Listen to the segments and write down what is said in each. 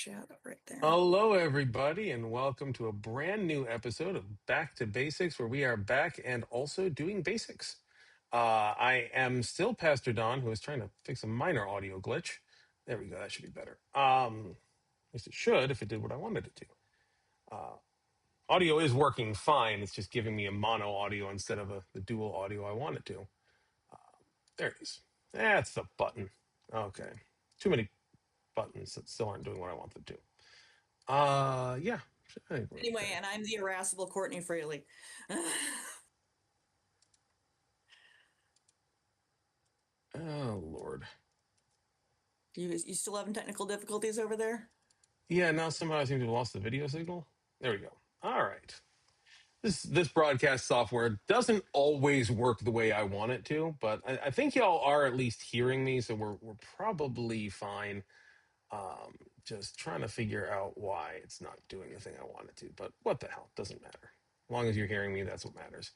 shadow right there. Hello, everybody, and welcome to a brand new episode of Back to Basics, where we are back and also doing basics. I am still Pastor Don, who is trying to fix a minor audio glitch. There we go. That should be better. At least it should if it did what I wanted it to. Audio is working fine. It's just giving me a mono audio instead of the dual audio I want it to. There it is. That's the button. Okay. Too many buttons that still aren't doing what I want them to. Yeah. Anyway, and I'm the irascible Courtney Fraley. Oh, Lord. You still having technical difficulties over there? Yeah, now somehow I seem to have lost the video signal. There we go. All right. This broadcast software doesn't always work the way I want it to, but I think y'all are at least hearing me, so we're probably fine. Just trying to figure out why it's not doing the thing I want it to. But what the hell? Doesn't matter. As long as you're hearing me, that's what matters.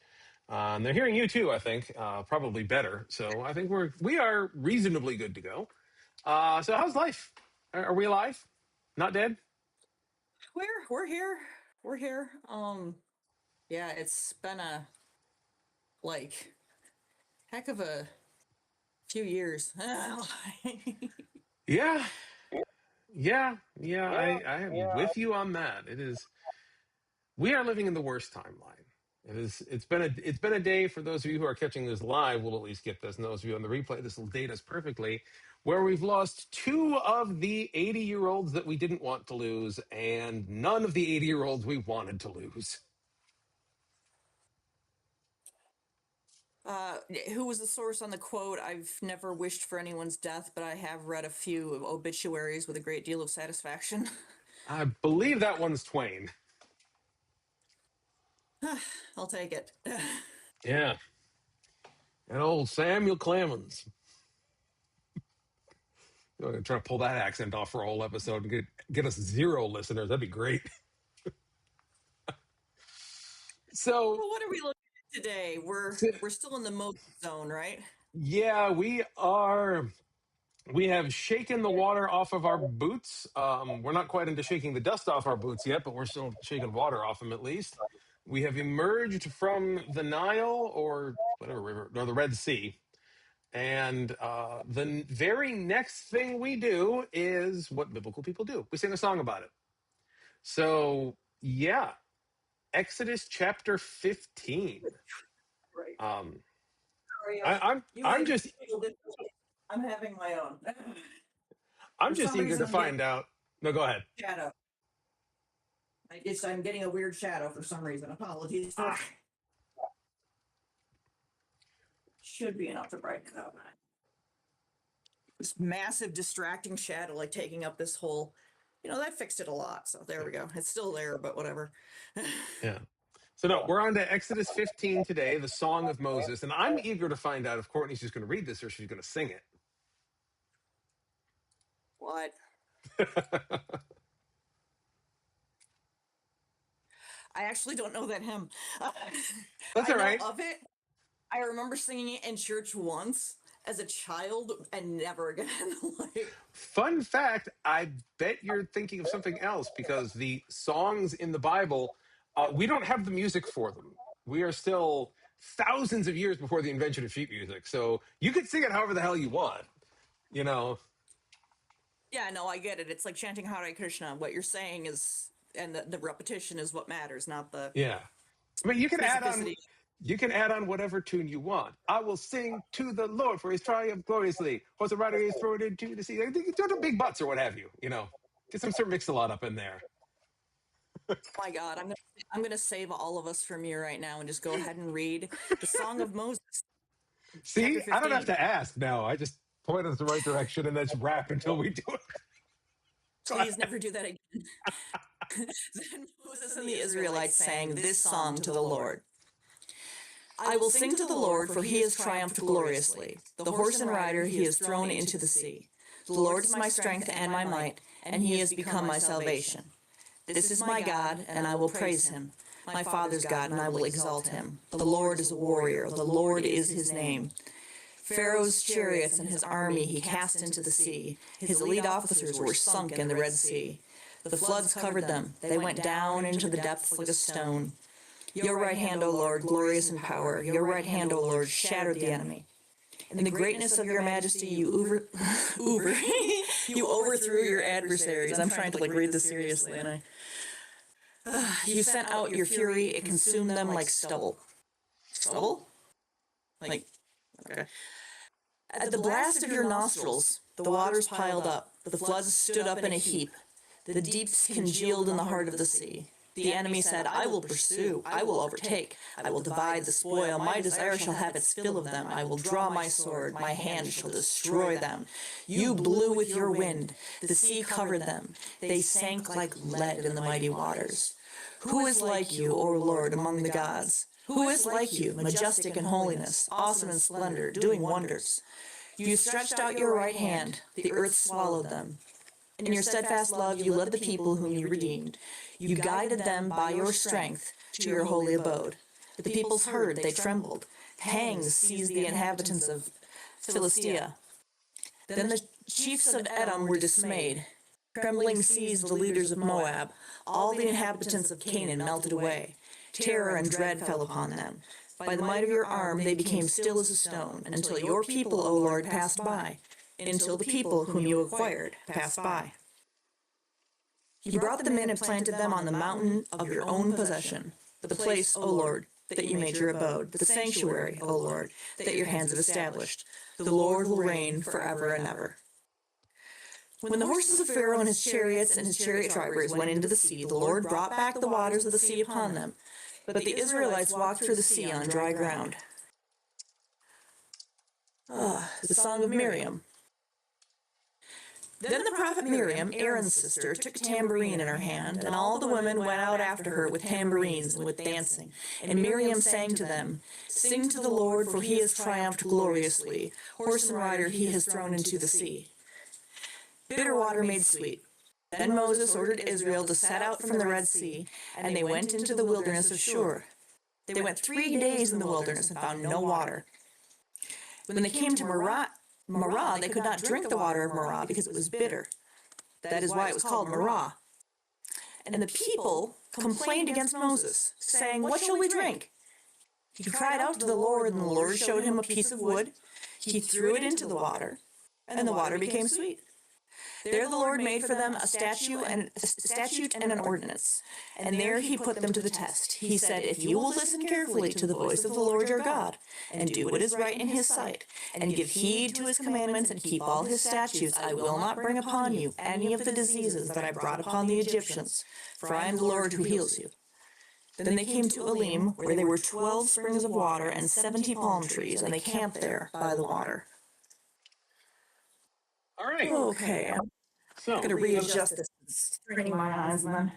And they're hearing you too, I think. Probably better. So I think we are reasonably good to go. So how's life? Are we alive? Not dead? We're here. We're here. Yeah, it's been a heck of a few years. Yeah. I am with you on that. It is. We are living in the worst timeline. It is. It's been a day for those of you who are catching this live. Will at least get this. And those of you on the replay, this will date us perfectly. Where we've lost 2 of the 80-year-olds that we didn't want to lose, and none of the 80-year-olds we wanted to lose. Who was the source on the quote? I've never wished for anyone's death, but I have read a few obituaries with a great deal of satisfaction. I believe that one's Twain. I'll take it. Yeah. And old Samuel Clemens. I'm going to try to pull that accent off for a whole episode and get us 0 listeners. That'd be great. So, well, what are we looking at today? We're still in the Moses zone, right? Yeah, we are. We have shaken the water off of our boots. We're not quite into shaking the dust off our boots yet, but we're still shaking water off them at least. We have emerged from the Nile or whatever river, or the Red Sea. And the very next thing we do is what biblical people do. We sing a song about it. So, yeah, Exodus chapter 15. Right. I'm having my own. I'm just eager to find out. No, go ahead. Shadow. I'm getting a weird shadow for some reason. Apologies. Should be enough to brighten it up. This massive distracting shadow taking up this whole, that fixed it a lot. So there we go. It's still there, but whatever. Yeah. So no, we're on to Exodus 15 today, the Song of Moses. And I'm eager to find out if Courtney's just going to read this or she's going to sing it. What? I actually don't know that hymn. That's all right. Of it. I remember singing it in church once as a child and never again. Fun fact, I bet you're thinking of something else because the songs in the Bible, we don't have the music for them. We are still thousands of years before the invention of sheet music. So you could sing it however the hell you want, Yeah, no, I get it. It's like chanting Hare Krishna. What you're saying is, and the repetition is what matters, not the... Yeah. But you can add on... You can add on whatever tune you want. I will sing to the Lord for his triumph gloriously. Horse and rider is thrown into the sea. Do the big butts or what have you, Get some Sir Mix-a-Lot up in there. Oh my God, I'm gonna save all of us from you right now and just go ahead and read the Song of Moses. See, I don't have to ask now. I just point us the right direction and then just rap until we do it. Please never do that again. Then Moses and the Israelites sang this song to the Lord. I will sing to the Lord, for he has triumphed gloriously. The horse and rider he has thrown into the sea. The Lord is my strength and my might, and he has become my salvation. This is my God, and I will praise him. My father's God, and I will exalt him. The Lord is a warrior. The Lord is his name. Pharaoh's chariots and his army he cast into the sea. His elite officers were sunk in the Red Sea. The floods covered them. They went down into the depths like a stone. Your right hand, O Lord, glorious in power. Your right hand, O Lord, shattered the enemy. In the greatness of your majesty, you you overthrew your adversaries. I'm trying to read this seriously, and you sent out your fury. It consumed them like stubble. Stubble? Okay. At the blast of your nostrils, the waters piled up. The floods stood up in a heap. The deeps congealed in the heart of the sea. The enemy said, I will pursue, I will overtake, I will divide the spoil, my desire shall have its fill of them, I will draw my sword, my hand shall destroy them. You blew with your wind, the sea covered them, they sank like lead in the mighty waters. Who is like you, O Lord, among the gods? Who is like you, majestic in holiness, awesome in splendor, doing wonders? You stretched out your right hand, the earth swallowed them. In your steadfast love, you led the people whom you redeemed. You guided them by your strength to your holy abode. The peoples heard, they trembled. Pangs seized the inhabitants of Philistia. Then the chiefs of Edom were dismayed. Trembling seized the leaders of Moab. All the inhabitants of Canaan melted away. Terror and dread fell upon them. By the might of your arm, they became still as a stone, until your people, O Lord, passed by. Until the people whom you acquired passed by. You brought them in and planted them on the mountain of your own possession, the place, O Lord, that you made your abode, the sanctuary, O Lord, that your hands have established. The Lord will reign forever and ever. When the horses of Pharaoh and his chariots and his chariot drivers went into the sea, the Lord brought back the waters of the sea upon them. But the Israelites walked through the sea on dry ground. The Song of Miriam. Then the prophet Miriam, Aaron's sister, took a tambourine in her hand, and all the women went out after her with tambourines and with dancing. And Miriam sang to them, Sing to the Lord, for he has triumphed gloriously. Horse and rider he has thrown into the sea. Bitter water made sweet. Then Moses ordered Israel to set out from the Red Sea, and they went into the wilderness of Shur. They went 3 days in the wilderness and found no water. When they came to Marah, they could not drink the water of Marah because it was bitter. That is why it was called Marah. And the people complained against Moses, saying, What shall we drink? He cried out to the Lord, and the Lord showed him a piece of wood. He threw it into the water, and the water became sweet. There the Lord made for them a statute and an ordinance, and there he put them to the test. He said, If you will listen carefully to the voice of the Lord your God, and do what is right in his sight, and give heed to his commandments, and keep all his statutes, I will not bring upon you any of the diseases that I brought upon the Egyptians, for I am the Lord who heals you. Then they came to Elim, where there were 12 springs of water and 70 palm trees, and they camped there by the water. All right. Okay, So, I'm going to readjust this. Straining my eyes, then.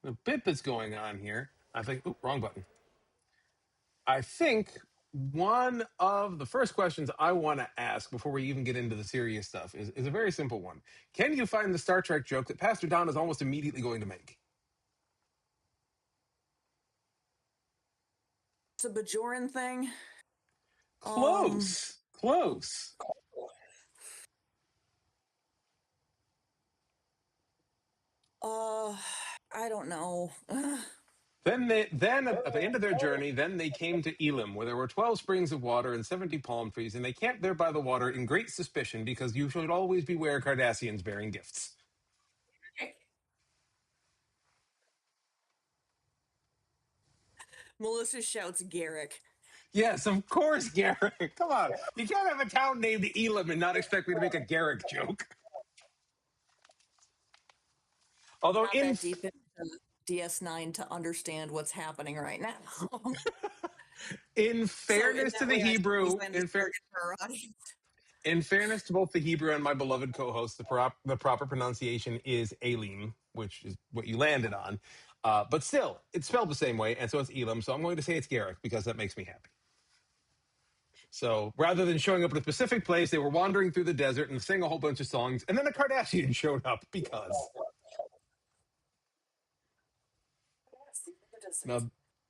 the bit that's going on here, I think, wrong button. I think one of the first questions I want to ask before we even get into the serious stuff is a very simple one. Can you find the Star Trek joke that Pastor Don is almost immediately going to make? It's a Bajoran thing. Close. Close. I don't know. Then at the end of their journey, then they came to Elim, where there were 12 springs of water and 70 palm trees, and they camped there by the water in great suspicion, because you should always beware Cardassians bearing gifts. Melissa shouts Garrick. Yes, of course, Garrick. Come on. You can't have a town named Elim and not expect me to make a Garrick joke. Although Not that deep into DS9 to understand what's happening right now. in fairness to the Hebrew, in fairness to both the Hebrew and my beloved co-host, the proper pronunciation is Elim, which is what you landed on. But still, it's spelled the same way, and so it's Elim. So I'm going to say it's Garrick because that makes me happy. So rather than showing up at a specific place, they were wandering through the desert and sang a whole bunch of songs, and then a Cardassian showed up because.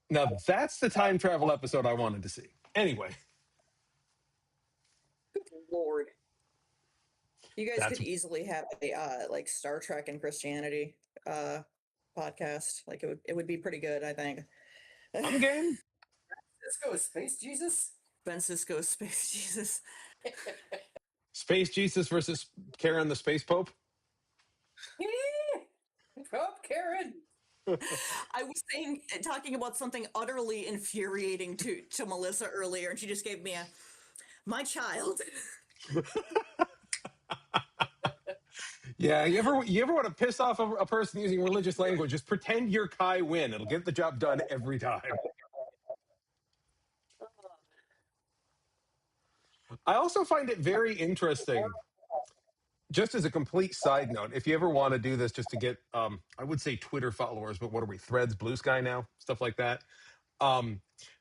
Now that's the time travel episode I wanted to see. Anyway. Good Lord. You guys could easily have a Star Trek and Christianity podcast. Like it would be pretty good, I think. I'm game. Let's go with Space Jesus. Ben Cisco's Space Jesus. Space Jesus versus Karen the Space Pope. Oh, Karen. I was talking about something utterly infuriating to Melissa earlier, and she just gave me my child. Yeah, you ever want to piss off a person using religious language? Just pretend you're Kai Wynn. It'll get the job done every time. I also find it very interesting. Just as a complete side note, if you ever want to do this just to get, I would say Twitter followers, but what are we, Threads, Blue Sky now, stuff like that, um,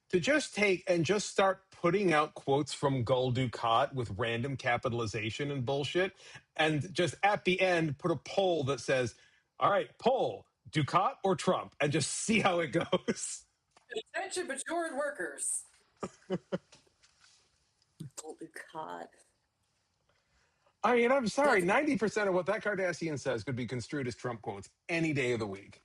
to just take and just start putting out quotes from Gul Dukat with random capitalization and bullshit, and just at the end put a poll that says, all right, poll, Dukat or Trump, and just see how it goes. Attention, matured workers. God. I mean, I'm sorry, 90% of what that Kardashian says could be construed as Trump quotes any day of the week.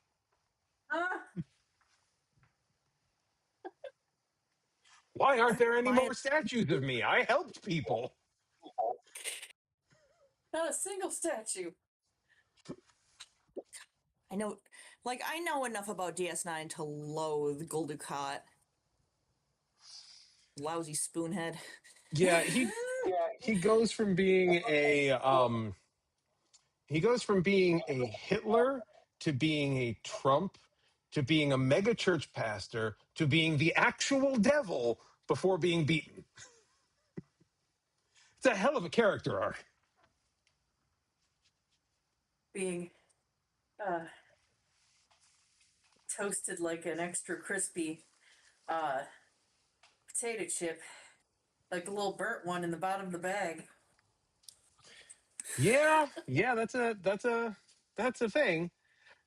Why aren't there any more statues of me? I helped people. Not a single statue. I know enough about DS9 to loathe Gul Dukat. Lousy spoonhead. Yeah, he goes from being a Hitler to being a Trump to being a mega church pastor to being the actual devil before being beaten. It's a hell of a character arc. Being toasted like an extra crispy potato chip, like the little burnt one in the bottom of the bag. Yeah, that's a thing.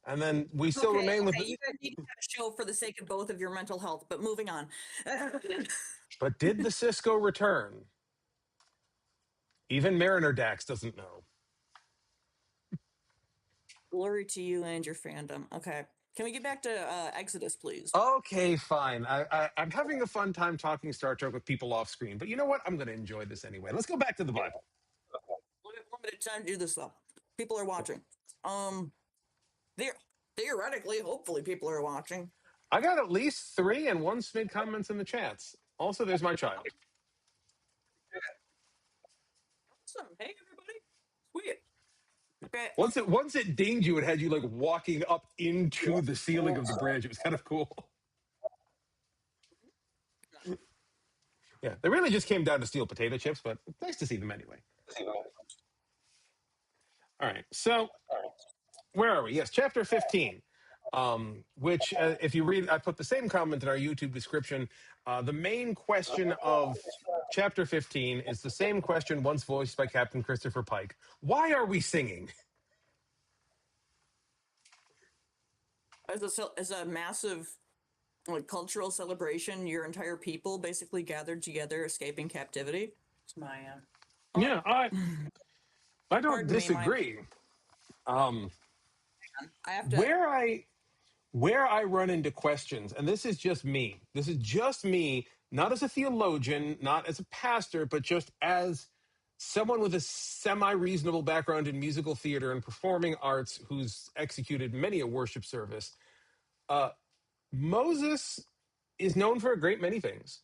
And then we still remain with. You guys need to have a show for the sake of both of your mental health, but moving on. But did the Cisco return? Even Mariner Dax doesn't know. Glory to you and your fandom. Okay. Can we get back to Exodus, please? Okay, fine. I'm having a fun time talking Star Trek with people off screen, but you know what? I'm going to enjoy this anyway. Let's go back to the Bible. Limited time to do this though. People are watching. Theoretically, hopefully, people are watching. I got at least 3 and 1 Smid comments in the chats. Also, there's my child. Awesome. Hey, everybody. Sweet. Okay. Once it dinged you, it had you like walking up into the ceiling of the bridge. It was kind of cool. Yeah, they really just came down to steal potato chips, but it's nice to see them anyway. All right, so where are we? Yes, chapter 15, which, if you read, I put the same comment in our YouTube description. The main question of chapter 15 is the same question once voiced by Captain Christopher Pike. Why are we singing? As a massive cultural celebration, your entire people basically gathered together, escaping captivity. It's my Yeah, I don't disagree. I have to. Where I run into questions, and this is just me. This is just me, not as a theologian, not as a pastor, but just as someone with a semi-reasonable background in musical theater and performing arts who's executed many a worship service. Moses is known for a great many things.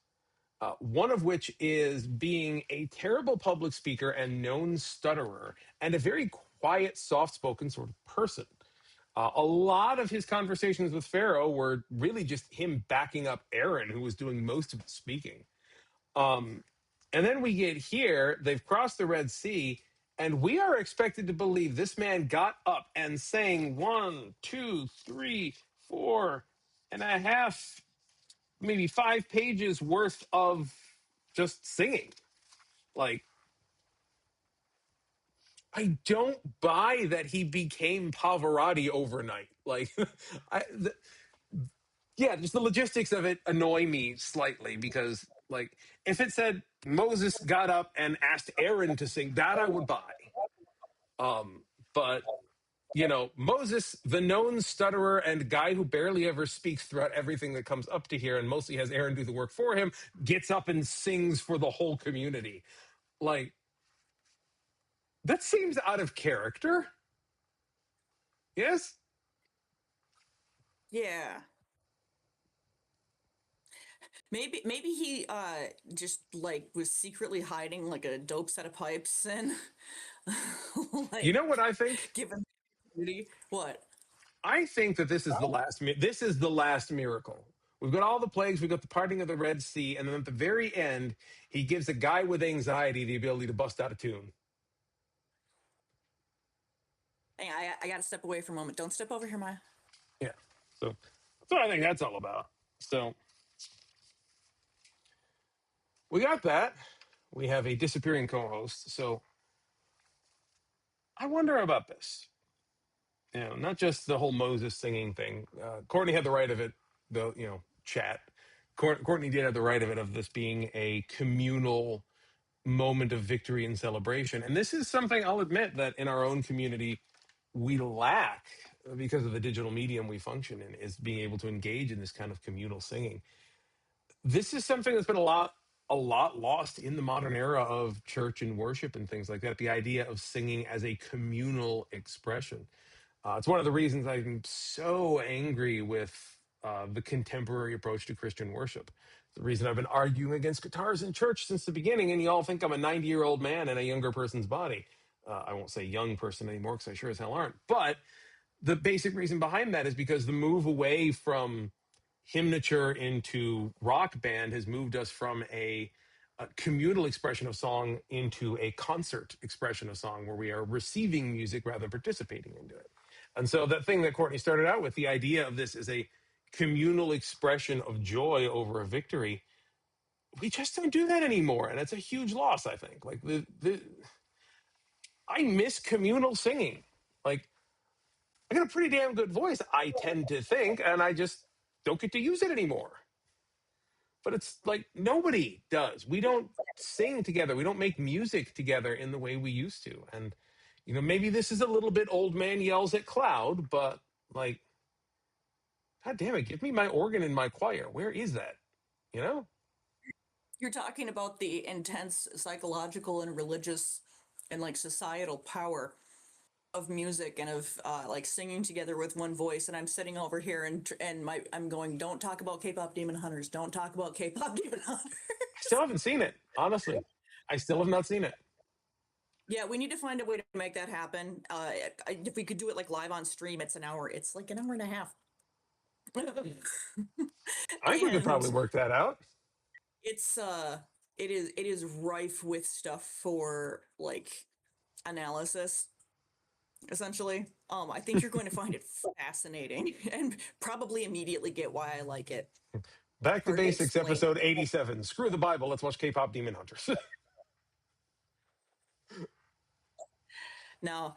One of which is being a terrible public speaker and known stutterer, and a very quiet, soft-spoken sort of person. A lot of his conversations with Pharaoh were really just him backing up Aaron, who was doing most of the speaking. And then we get here, they've crossed the Red Sea, and we are expected to believe this man got up and sang 1, 2, 3, 4 and a half, maybe 5 pages worth of just singing. Like, I don't buy that he became Pavarotti overnight. Like, just the logistics of it annoy me slightly because, like, if it said Moses got up and asked Aaron to sing, that I would buy. But Moses, the known stutterer and guy who barely ever speaks throughout everything that comes up to here and mostly has Aaron do the work for him, gets up and sings for the whole community. Like, that seems out of character. Yes? Yeah. Maybe he just like was secretly hiding like a dope set of pipes and You like know what I think? given what? I think that this is the last. This is the last miracle. We've got all the plagues. We've got the parting of the Red Sea, and then at the very end, he gives a guy with anxiety the ability to bust out a tune. Hey, I got to step away for a moment. Don't step over here, Maya. Yeah. So that's what I think that's all about. So we got that. We have a disappearing co-host. So I wonder about this. Not just the whole Moses singing thing. Courtney had the right of it, the chat. Courtney did have the right of it, of this being a communal moment of victory and celebration. And this is something I'll admit that in our own community we lack because of the digital medium we function in, is being able to engage in this kind of communal singing. This is something that's been a lot lost in the modern era of church and worship and things like that. The idea of singing as a communal expression. It's one of the reasons I'm so angry with the contemporary approach to Christian worship. It's the reason I've been arguing against guitars in church since the beginning, and you all think I'm a 90-year-old man in a younger person's body. I won't say young person anymore because I sure as hell aren't. But the basic reason behind that is because the move away from hymnature into rock band has moved us from a communal expression of song into a concert expression of song, where we are receiving music rather than participating into it. And so that thing that Courtney started out with, the idea of this as a communal expression of joy over a victory, we just don't do that anymore. And it's a huge loss, I think. Like, I miss communal singing. Like, I got a pretty damn good voice, I tend to think, and I just don't get to use it anymore. But it's like nobody does. We don't sing together. We don't make music together in the way we used to. And, maybe this is a little bit old man yells at cloud, but like, God damn it, give me my organ in my choir. Where is that? You know? You're talking about the intense psychological and religious and like societal power of music and of like singing together with one voice, and I'm sitting over here and I'm going, don't talk about K-pop demon hunters, don't talk about K-pop demon hunters. I still haven't seen it, honestly. I still have not seen it. Yeah, we need to find a way to make that happen. If we could do it like live on stream, it's an hour. It's like an hour and a half. I think we could probably work that out. It's it is rife with stuff for like analysis, essentially. I think you're going to find it fascinating and probably immediately get why I like it. Back to Basics, episode 87. Screw the Bible, let's watch K-pop demon hunters. No,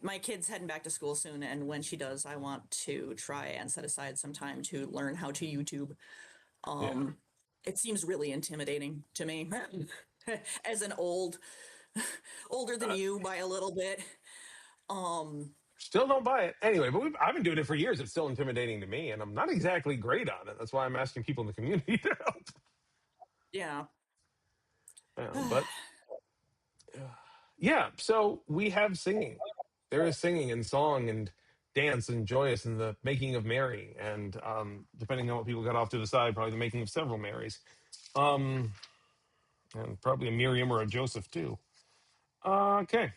my kid's heading back to school soon, and when she does, I want to try and set aside some time to learn how to YouTube. It seems really intimidating to me as an older than you by a little bit. Still don't buy it. Anyway, but I've been doing it for years. It's still intimidating to me, and I'm not exactly great on it. That's why I'm asking people in the community to help. Yeah. But yeah, so we have singing. There is singing and song and dance and joyous and the making of Mary, and depending on what people got off to the side, probably the making of several Marys, and probably a Miriam or a Joseph too. Okay.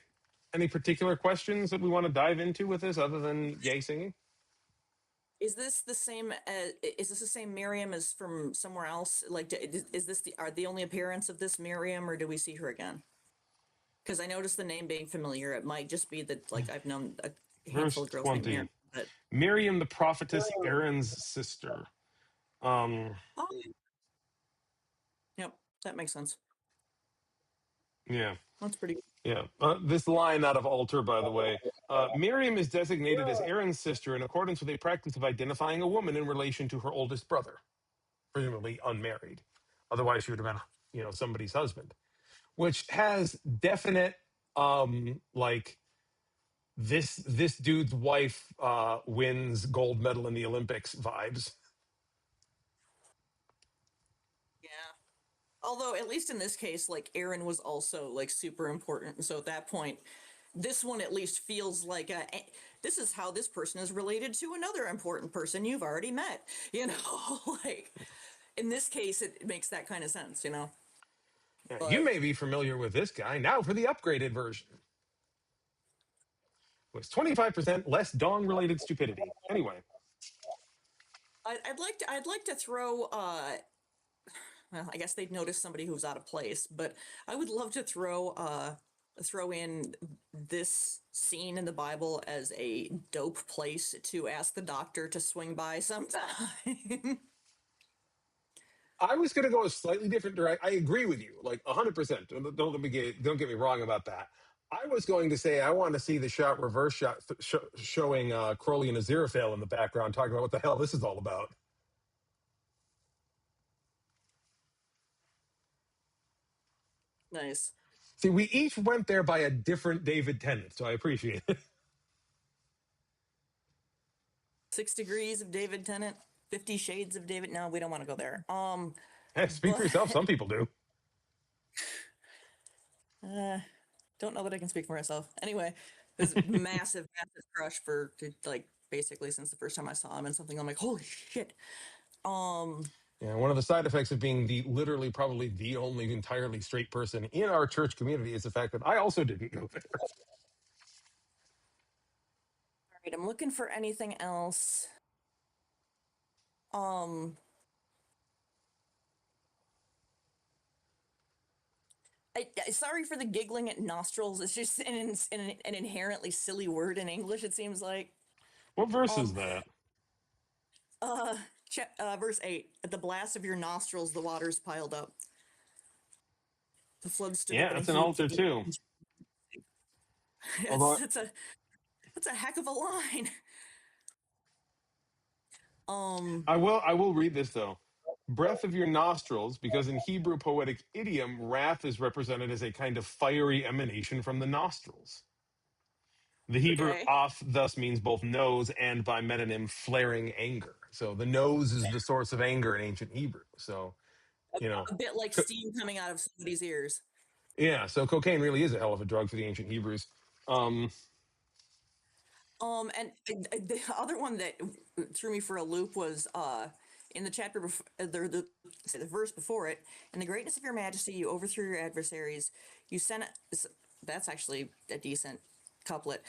Any particular questions that we want to dive into with this, other than yay singing? Is this the same Miriam as from somewhere else? Like, is this the only appearance of this Miriam, or do we see her again? Because I noticed the name being familiar. It might just be that, like, I've known a handful of girls named Miriam. But... Miriam, the prophetess, Aaron's sister. Yep, that makes sense. Yeah. That's pretty good. Yeah. This line out of Altar, by the way. Miriam is designated as Aaron's sister in accordance with a practice of identifying a woman in relation to her oldest brother, presumably unmarried. Otherwise, she would have been, somebody's husband, which has definite, this dude's wife wins gold medal in the Olympics vibes. Yeah. Although, at least in this case, like, Aaron was also, like, super important. So at that point, this one at least feels like this is how this person is related to another important person you've already met. You know, like, in this case, it makes that kind of sense, you know? Yeah, you But may be familiar with this guy. Now for the upgraded version. Was 25% less dong-related stupidity. Anyway. I'd like to throw, well, I guess they'd notice somebody who's out of place, but I would love to throw in this scene in the Bible as a dope place to ask the doctor to swing by sometime. I was going to go a slightly different direction. I agree with you, like 100%. Don't get me wrong about that. I was going to say I want to see the reverse shot showing Crowley and Aziraphale in the background talking about what the hell this is all about. Nice. See, we each went there by a different David Tennant, so I appreciate it. 6 Degrees of David Tennant, 50 Shades of David. No, we don't want to go there. Hey, speak for yourself. Some people do. Don't know that I can speak for myself. Anyway, this massive, massive crush for like basically since the first time I saw him and something. I'm like, holy shit. Yeah, one of the side effects of being literally probably the only entirely straight person in our church community is the fact that I also didn't go there. All right, I'm looking for anything else. Sorry for the giggling at nostrils. It's just an inherently silly word in English. It seems like. What verse is that? Verse 8. At the blast of your nostrils, the waters piled up. The flood stood up Yeah, in a that's an heap. altar too. Although That's a heck of a line. I will read this though. Breath of your nostrils, because in Hebrew poetic idiom, wrath is represented as a kind of fiery emanation from the nostrils. The Hebrew Okay. off thus means both nose and by metonym flaring anger. So the nose is the source of anger in ancient Hebrew. So, A bit like steam coming out of somebody's ears. yeah, so cocaine really is a hell of a drug for the ancient Hebrews. And the other one that threw me for a loop was in the chapter the verse before it. In the greatness of your majesty, you overthrew your adversaries. You sent. That's actually a decent couplet.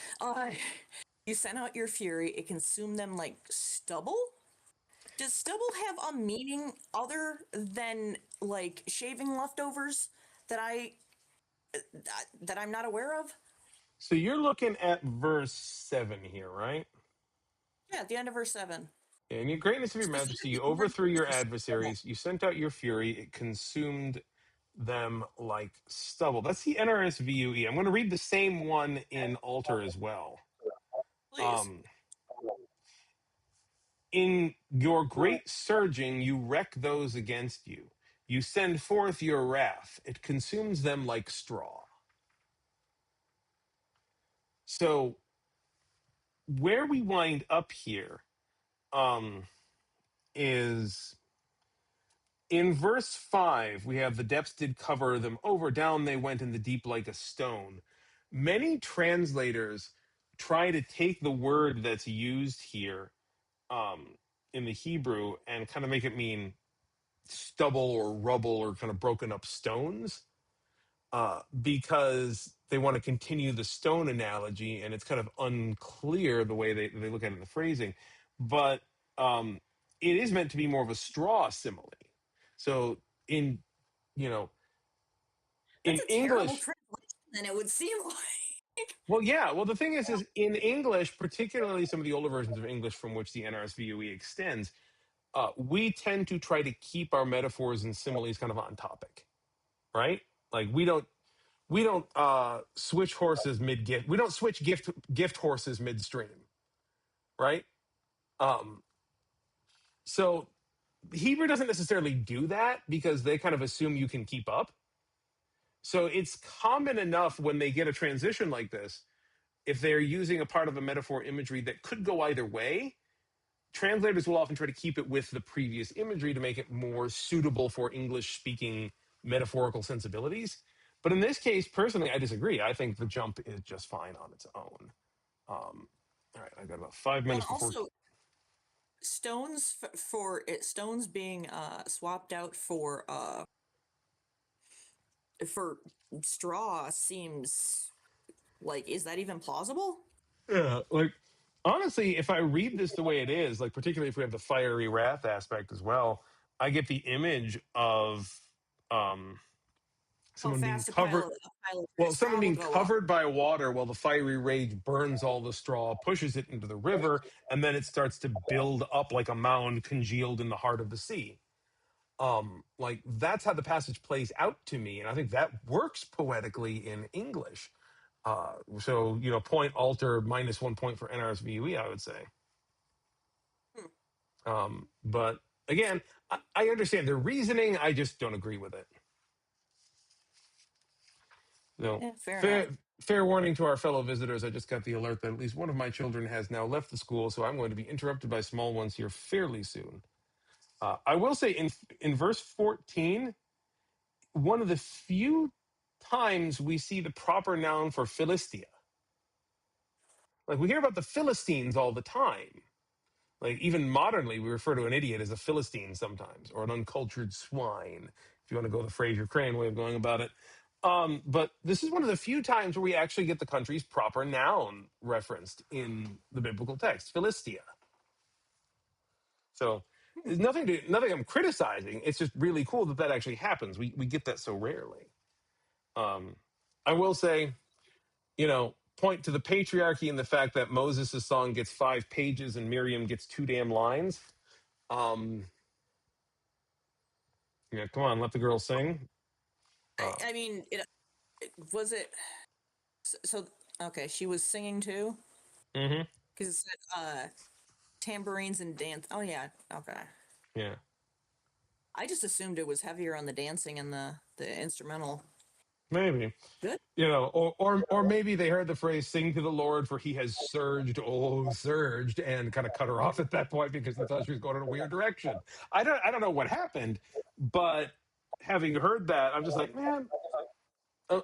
You sent out your fury. It consumed them like stubble. Does stubble have a meaning other than like shaving leftovers that I'm not aware of? So you're looking at verse 7 here, right? Yeah, at the end of verse 7. In your greatness of your majesty, Specifically, you overthrew your adversaries. You sent out your fury. It consumed them like stubble. That's the NRSVUE. I'm going to read the same one in Alter as well. please. In your great surging, you wreck those against you. You send forth your wrath. It consumes them like straw. So where we wind up here is in verse 5, we have the depths did cover them over, down they went in the deep like a stone. Many translators try to take the word that's used here in the Hebrew and kind of make it mean stubble or rubble or kind of broken up stones because they want to continue the stone analogy, and it's kind of unclear the way they look at it in the phrasing. But it is meant to be more of a straw simile. So in you know That's in a terrible English, translation, then it would seem like. well, yeah. Well, the thing is in English, particularly some of the older versions of English from which the NRSVUE extends, we tend to try to keep our metaphors and similes kind of on topic, right? Like we don't switch horses mid gift. We don't switch gift horses midstream, right? So Hebrew doesn't necessarily do that because they kind of assume you can keep up. So it's common enough when they get a transition like this if they're using a part of a metaphor imagery that could go either way, translators will often try to keep it with the previous imagery to make it more suitable for English speaking metaphorical sensibilities. But in this case, personally, I disagree. I think the jump is just fine on its own. All right, I've got about 5 Well, minutes before. also stones being swapped out for straw seems like, is that even plausible? Yeah, like honestly, if I read this the way it is, like particularly if we have the fiery wrath aspect as well, I get the image of um How someone being fast covered a pile of well, someone straw will being go up. covered by water while the fiery rage burns all the straw, pushes it into the river, and then it starts to build up like a mound congealed in the heart of the sea. Like that's how the passage plays out to me, and I think that works poetically in English. So point alter -1 point for NRSVUE, I would say. Hmm. But again, I understand their reasoning. I just don't agree with it. No, Yeah, fair enough. fair warning to our fellow visitors. I just got the alert that at least one of my children has now left the school, so I'm going to be interrupted by small ones here fairly soon. I will say in verse 14, one of the few times we see the proper noun for Philistia. Like we hear about the Philistines all the time. Like even modernly, we refer to an idiot as a Philistine sometimes, or an uncultured swine, if you want to go the Fraser Crane way of going about it. But this is one of the few times where we actually get the country's proper noun referenced in the biblical text, Philistia. So there's nothing I'm criticizing. It's just really cool that actually happens. We get that so rarely. I will say, point to the patriarchy and the fact that Moses' song gets 5 pages and Miriam gets 2 damn lines. Yeah, come on, let the girl sing. I mean, it was it. So okay, she was singing too Mm-hmm. because it said tambourines and dance. Oh yeah, okay. Yeah, I just assumed it was heavier on the dancing and the instrumental. maybe. Good. Or maybe they heard the phrase "sing to the Lord, for He has surged, oh surged," and kind of cut her off at that point because they thought she was going in a weird direction. I don't know what happened, but having heard that, I'm just like, man,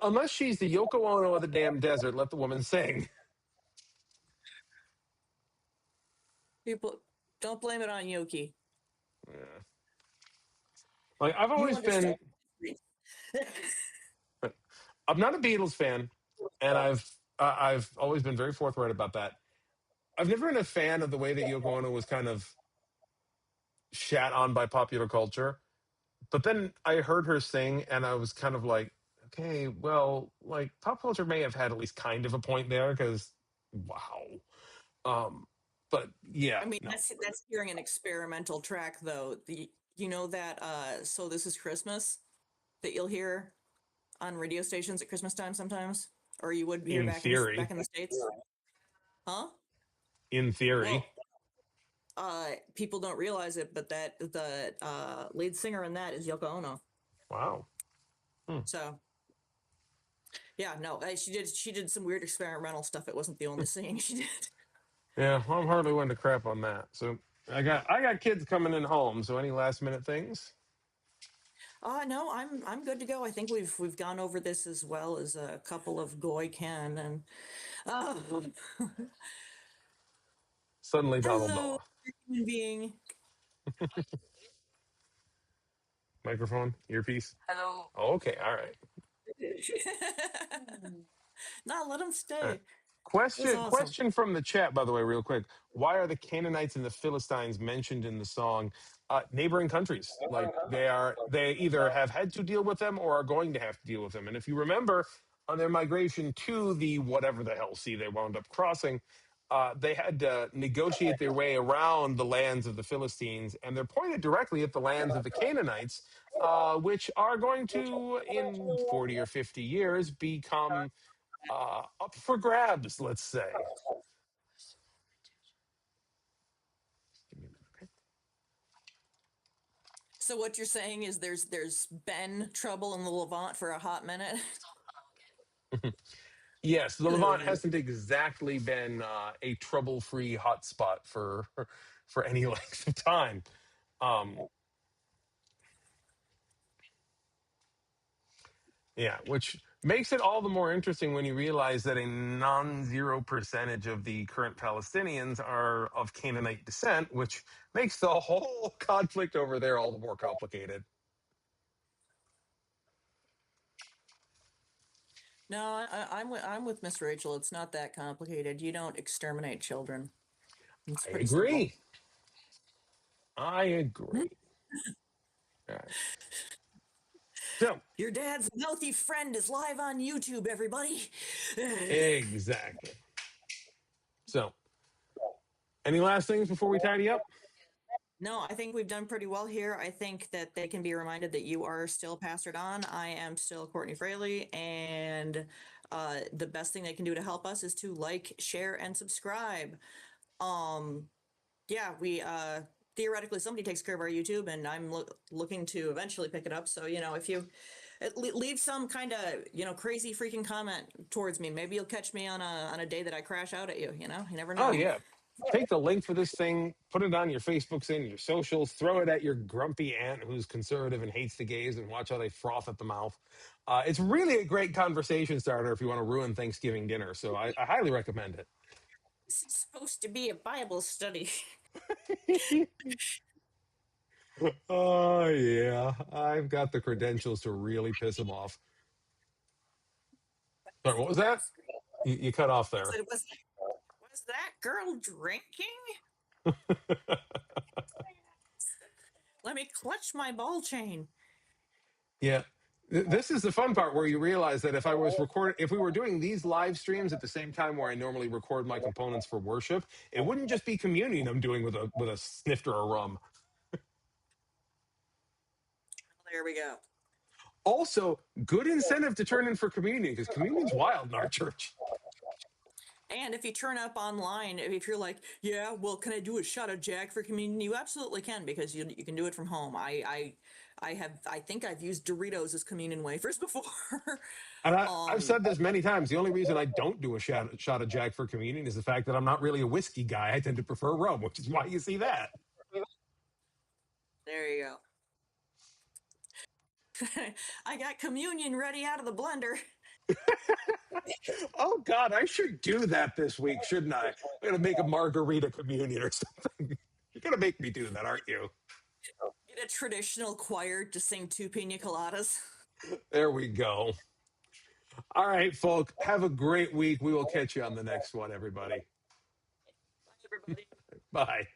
unless she's the Yoko Ono of the damn desert, let the woman sing. People don't blame it on Yoki. Yeah. Like I've You always understand. been, I'm not a Beatles fan, and I've always been very forthright about that. I've never been a fan of the way that Yoko Ono was kind of shat on by popular culture. But then I heard her sing, and I was kind of like, okay, well, like pop culture may have had at least kind of a point there, because wow. Um, but yeah, I mean, no, that's hearing an experimental track though. That So This Is Christmas that you'll hear on radio stations at Christmas time sometimes, or you would hear in back theory, in the States. Huh? in theory, Well, people don't realize it, but that the lead singer in that is Yoko Ono. wow. Hmm. So yeah, no, she did some weird experimental stuff. It wasn't the only singing she did. Yeah, well, I'm hardly one to crap on that. So I got kids coming in home. So any last minute things? No, I'm good to go. I think we've gone over this as well as a couple of goy can and uh, Suddenly Donald hello, Noah. human being. Microphone, earpiece. Hello. Oh, okay, all right. No, let him All right. stay. That's awesome. Question from the chat, by the way, real quick. Why are the Canaanites and the Philistines mentioned in the song? Neighboring countries, like they either have had to deal with them or are going to have to deal with them. And if you remember, on their migration to the whatever the hell sea they wound up crossing, they had to negotiate their way around the lands of the Philistines, and they're pointed directly at the lands of the Canaanites, which are going to, in 40 or 50 years, become up for grabs, let's say. Give me a minute, okay? So what you're saying is there's been trouble in the Levant for a hot minute. Yes, the Hello. Levant hasn't exactly been a trouble-free hotspot for any length of time. Um, yeah, which makes it all the more interesting when you realize that a non-zero percentage of the current Palestinians are of Canaanite descent, which makes the whole conflict over there all the more complicated. No, I'm with Miss Rachel. It's not that complicated. You don't exterminate children. It's I pretty simple. agree. I agree. All right. So, Your dad's mouthy friend is live on YouTube, everybody. exactly. So, any last things before we tidy up? No, I think we've done pretty well here. I think that they can be reminded that you are still Pastor Don. I am still Courtney Fraley, and the best thing they can do to help us is to like, share, and subscribe. Yeah, we theoretically somebody takes care of our YouTube, and I'm looking to eventually pick it up. So if you leave some kind of crazy freaking comment towards me, maybe you'll catch me on a day that I crash out at you. You never Oh, know. yeah. Take the link for this thing, put it on your Facebooks and your socials, throw it at your grumpy aunt who's conservative and hates the gays, and watch how they froth at the mouth. It's really a great conversation starter if you want to ruin Thanksgiving dinner. So I highly recommend it. This is supposed to be a Bible study. Oh, yeah. I've got the credentials to really piss him off. Sorry, what was that? You cut off there. Was that girl drinking? Let me clutch my ball chain. Yeah. This is the fun part where you realize that if we were doing these live streams at the same time where I normally record my components for worship, it wouldn't just be communion I'm doing with a snifter or rum. There we go. Also, good incentive to turn in for communion because communion's wild in our church. And if you turn up online, if you're like, yeah, well, can I do a shot of Jack for communion? You absolutely can, because you can do it from home. I think I've used Doritos as communion wafers before. And I've said this many times. The only reason I don't do a shot of Jack for communion is the fact that I'm not really a whiskey guy. I tend to prefer rum, which is why you see that. There you go. I got communion ready out of the blender. Oh, God, I should do that this week, shouldn't I? I'm going to make a margarita communion or something. You're going to make me do that, aren't you? Get a traditional choir to sing 2 pina coladas. There we go. All right, folk. Have a great week. We will catch you on the next one, everybody. Bye, everybody. Bye.